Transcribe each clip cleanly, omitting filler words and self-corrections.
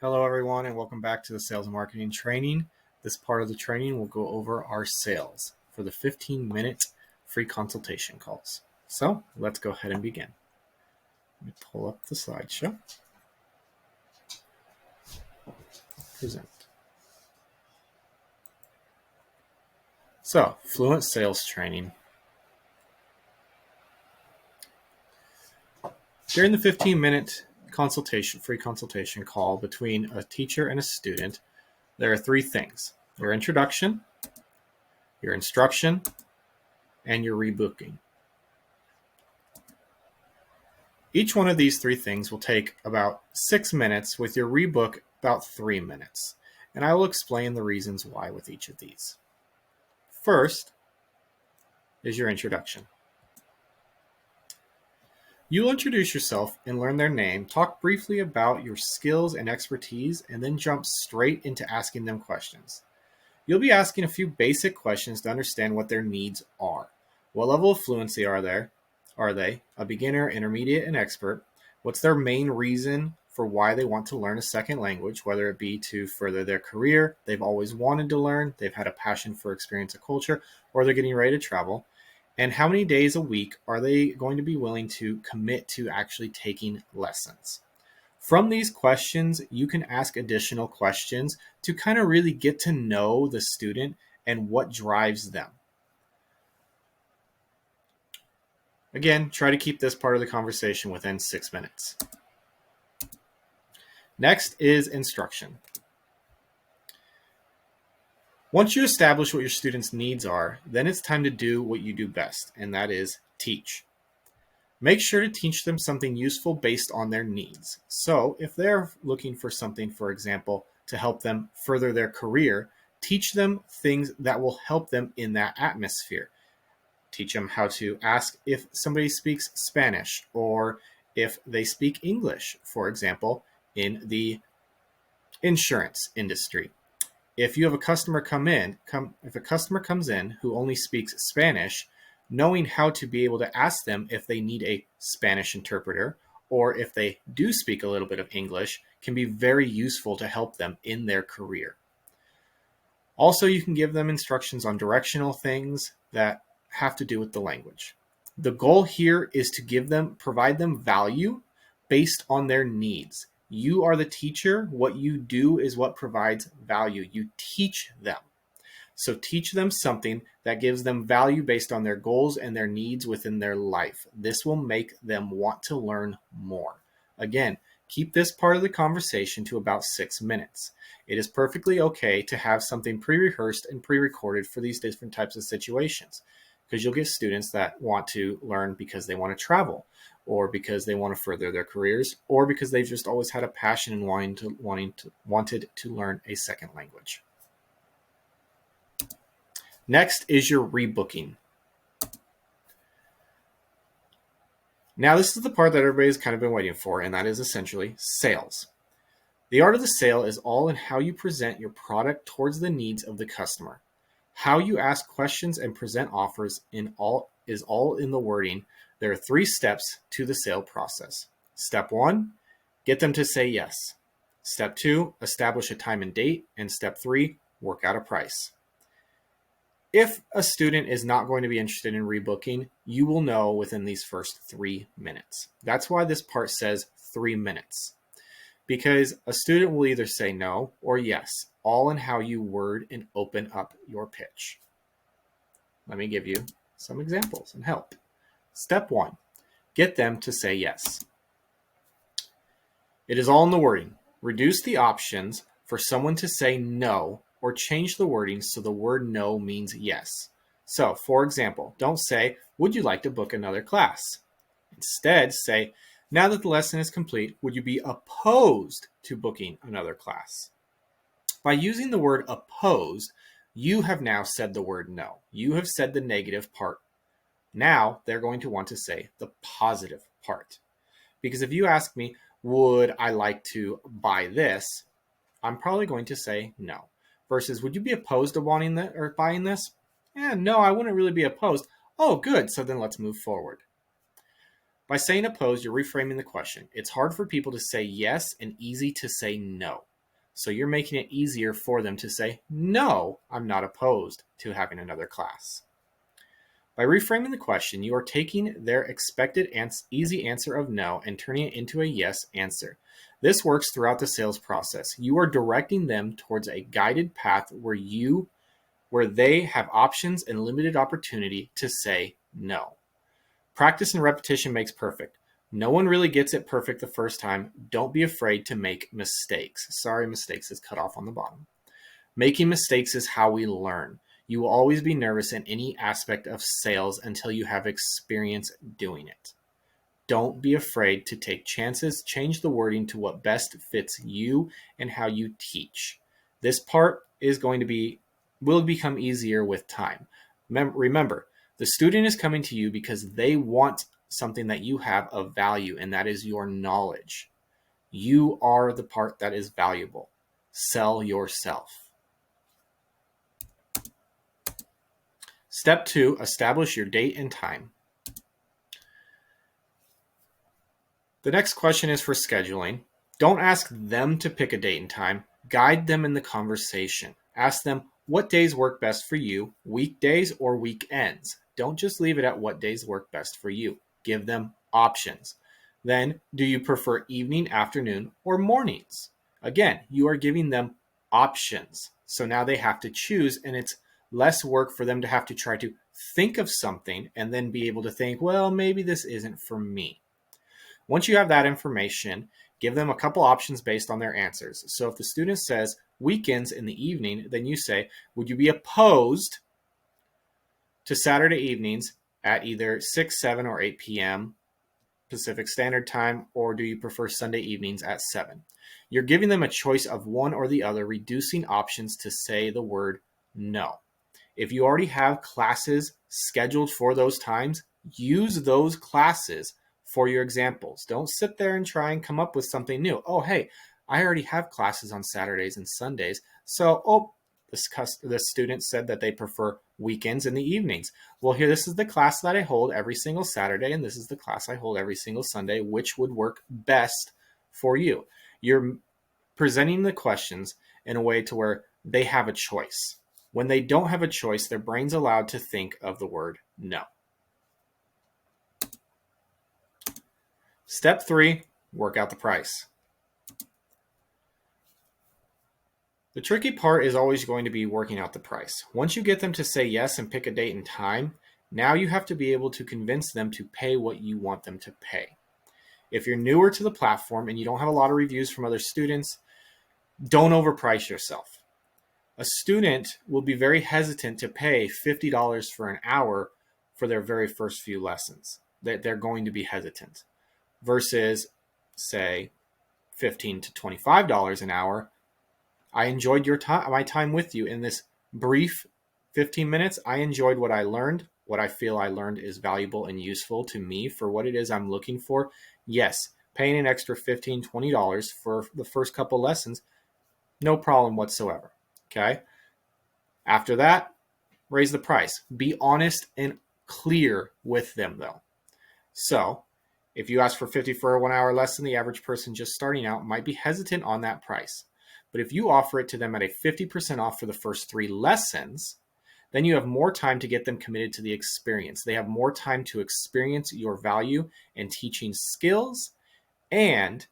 Hello everyone and welcome back to the sales and marketing training. This part of the training will go over our sales for the 15-minute free consultation calls. So let's go ahead and begin. Let me pull up the slideshow. Present. So Fluent sales training. During the 15-minute free consultation call between a teacher and a student, there are three things: your introduction, your instruction, and your rebooking. Each one of these three things will take about 6 minutes, with your rebook about 3 minutes, and I will explain the reasons why with each of these. First is your introduction. You will introduce yourself and learn their name, talk briefly about your skills and expertise, and then jump straight into asking them questions. You'll be asking a few basic questions to understand what their needs are. What level of fluency are they? A beginner, intermediate, and expert? What's their main reason for why they want to learn a second language, whether it be to further their career, they've always wanted to learn, they've had a passion for experience of culture, or they're getting ready to travel? And how many days a week are they going to be willing to commit to actually taking lessons? From these questions, you can ask additional questions to kind of really get to know the student and what drives them. Again, try to keep this part of the conversation within 6 minutes. Next is instruction. Once you establish what your students' needs are, then it's time to do what you do best, and that is teach. Make sure to teach them something useful based on their needs. So if they're looking for something, for example, to help them further their career, teach them things that will help them in that atmosphere. Teach them how to ask if somebody speaks Spanish or if they speak English, for example, in the insurance industry. If you have a customer if a customer comes in who only speaks Spanish, knowing how to be able to ask them if they need a Spanish interpreter or if they do speak a little bit of English can be very useful to help them in their career. Also, you can give them instructions on directional things that have to do with the language. The goal here is to provide them value based on their needs. You are the teacher. What you do is what provides value. You teach them. So teach them something that gives them value based on their goals and their needs within their life. This will make them want to learn more. Again, keep this part of the conversation to about 6 minutes. It is perfectly okay to have something pre-rehearsed and pre-recorded for these different types of situations, because you'll get students that want to learn because they want to travel, or because they want to further their careers, or because they've just always had a passion and wanted to learn a second language. Next is your rebooking. Now, this is the part that everybody's kind of been waiting for, and that is essentially sales. The art of the sale is all in how you present your product towards the needs of the customer. How you ask questions and present offers is all in the wording. There are 3 steps to the sale process. Step 1, get them to say yes. Step 2, establish a time and date. And step 3, work out a price. If a student is not going to be interested in rebooking, you will know within these first 3 minutes. That's why this part says 3 minutes, because a student will either say no or yes, all in how you word and open up your pitch. Let me give you some examples and help. Step 1, get them to say yes. It is all in the wording. Reduce the options for someone to say no, or change the wording so the word no means yes. So, for example, don't say, would you like to book another class? Instead, say, now that the lesson is complete, would you be opposed to booking another class? By using the word opposed, you have now said the word no. You have said the negative part. Now they're going to want to say the positive part. Because if you ask me, would I like to buy this? I'm probably going to say no. Versus, would you be opposed to wanting that or buying this? No, I wouldn't really be opposed. Oh, good. So then let's move forward. By saying opposed, you're reframing the question. It's hard for people to say yes and easy to say no. So you're making it easier for them to say, no, I'm not opposed to having another class. By reframing the question, you are taking their expected easy answer of no and turning it into a yes answer. This works throughout the sales process. You are directing them towards a guided path where they have options and limited opportunity to say no. Practice and repetition makes perfect. No one really gets it perfect the first time. Don't be afraid to make mistakes. Sorry, mistakes is cut off on the bottom. Making mistakes is how we learn. You will always be nervous in any aspect of sales until you have experience doing it. Don't be afraid to take chances. Change the wording to what best fits you and how you teach. This part will become easier with time. Remember, the student is coming to you because they want something that you have of value, and that is your knowledge. You are the part that is valuable. Sell yourself. Step 2, establish your date and time. The next question is for scheduling. Don't ask them to pick a date and time. Guide them in the conversation. Ask them what days work best for you, weekdays or weekends. Don't just leave it at what days work best for you. Give them options. Then, do you prefer evening, afternoon, or mornings? Again, you are giving them options. So now they have to choose, and it's less work for them to have to try to think of something and then be able to think, well, maybe this isn't for me. Once you have that information, give them a couple options based on their answers. So if the student says weekends in the evening, then you say, would you be opposed to Saturday evenings at either 6, 7, or 8 p.m. Pacific Standard Time, or do you prefer Sunday evenings at 7? You're giving them a choice of one or the other, reducing options to say the word no. If you already have classes scheduled for those times, use those classes for your examples. Don't sit there and try and come up with something new. Oh, hey, I already have classes on Saturdays and Sundays. So, the student said that they prefer weekends in the evenings. Well, here, this is the class that I hold every single Saturday, and this is the class I hold every single Sunday. Which would work best for you? You're presenting the questions in a way to where they have a choice. When they don't have a choice, their brain's allowed to think of the word no. Step 3, work out the price. The tricky part is always going to be working out the price. Once you get them to say yes and pick a date and time, now you have to be able to convince them to pay what you want them to pay. If you're newer to the platform and you don't have a lot of reviews from other students, don't overprice yourself. A student will be very hesitant to pay $50 for an hour for their very first few lessons. They're going to be hesitant. Versus, say, $15 to $25 an hour. I enjoyed my time with you in this brief 15 minutes. I enjoyed what I learned. What I feel I learned is valuable and useful to me for what it is I'm looking for. Yes, paying an extra $15, $20 for the first couple lessons, no problem whatsoever. Okay? After that, raise the price. Be honest and clear with them, though. So, if you ask for $50 for a 1 hour lesson, the average person just starting out might be hesitant on that price. But if you offer it to them at a 50% off for the first 3 lessons, then you have more time to get them committed to the experience. They have more time to experience your value and teaching skills, and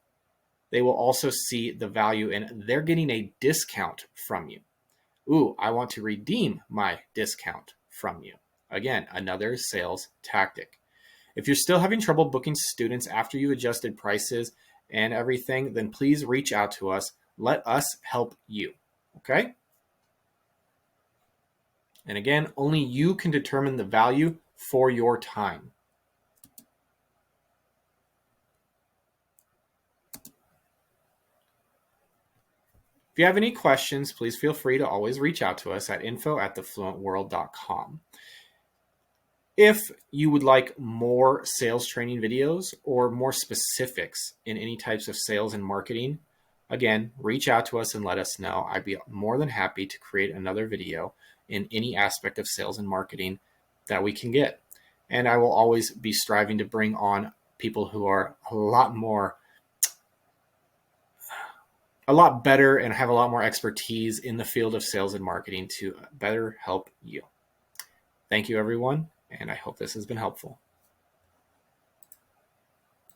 they will also see the value in they're getting a discount from you. Ooh, I want to redeem my discount from you. Again, another sales tactic. If you're still having trouble booking students after you adjusted prices and everything, then please reach out to us. Let us help you, okay? And again, only you can determine the value for your time. If you have any questions, please feel free to always reach out to us at info@thefluentworld.com. If you would like more sales training videos or more specifics in any types of sales and marketing, again, reach out to us and let us know. I'd be more than happy to create another video in any aspect of sales and marketing that we can get. And I will always be striving to bring on people who are a lot better and have a lot more expertise in the field of sales and marketing to better help you. Thank you, everyone, and I hope this has been helpful.